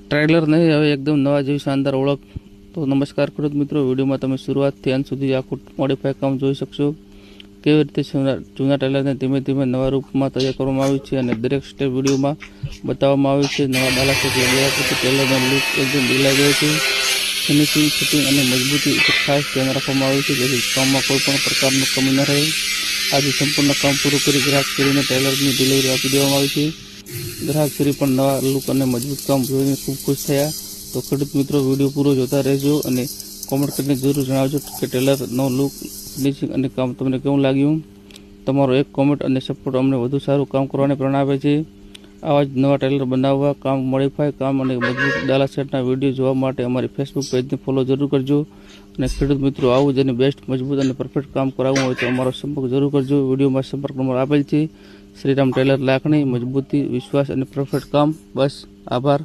Trailer નહીં, હવે એકદમ નવા જેવી શાનદાર ઓળખ. તો નમસ્કાર ખેડૂત મિત્રો, વિડીયોમાં તમે શરૂઆતથી અંત સુધી આખું મોડિફાઈ કામ જોઈ શકશો. કેવી રીતે જૂના ટ્રેલરને ધીમે ધીમે નવા રૂપમાં તૈયાર કરવામાં આવ્યું છે અને દરેક સ્ટેપ વિડીયોમાં બતાવવામાં આવ્યું છે. નવા ડાલા સેટ લગાવ્યા પછી ટ્રેલરનો લુક એકદમ બદલાઈ ગયો છે. ફિનિશિંગ, ફિટિંગ અને મજબૂતી ઉપર ખાસ ધ્યાન રાખવામાં આવ્યું છે, જેથી કામમાં કોઈ પણ પ્રકારનું કમી ન રહે. આજે સંપૂર્ણ કામ પૂરું કરી ગ્રાહક શ્રીને ટ્રેલરની ડિલિવરી આપી દેવામાં આવી છે. ગ્રાહક શ્રી પણ નવા લુક અને મજબૂત કામ જોઈને ખૂબ ખુશ થયા. તો ખેડૂત મિત્રો, વિડીયો પૂરો જોતા રહેજો અને કોમેન્ટ કરીને જરૂર જણાવજો કે ટ્રેલરનો લુક, ફિનિશિંગ અને કામ તમને કેવું લાગ્યું. તમારો એક કોમેન્ટ અને સપોર્ટ અમને વધુ સારું કામ કરવાની પ્રેરણા આપે છે. આવા જ નવા ટ્રેલર બનાવવા, કામ, મોડિફાઈ કામ અને મજબૂત ડાલા સેટના વિડીયો જોવા માટે અમારી ફેસબુક પેજને ફોલો જરૂર કરજો. અને ખેડૂત મિત્રો, આવું જ અને બેસ્ટ, મજબૂત અને પરફેક્ટ કામ કરાવવું હોય તો અમારો સંપર્ક જરૂર કરજો. વિડીયોમાં સંપર્ક નંબર આપેલ છે. શ્રીરામ ટ્રેલર, લાખણી, મજબૂતી, વિશ્વાસ અને પરફેક્ટ કામ. બસ, આભાર.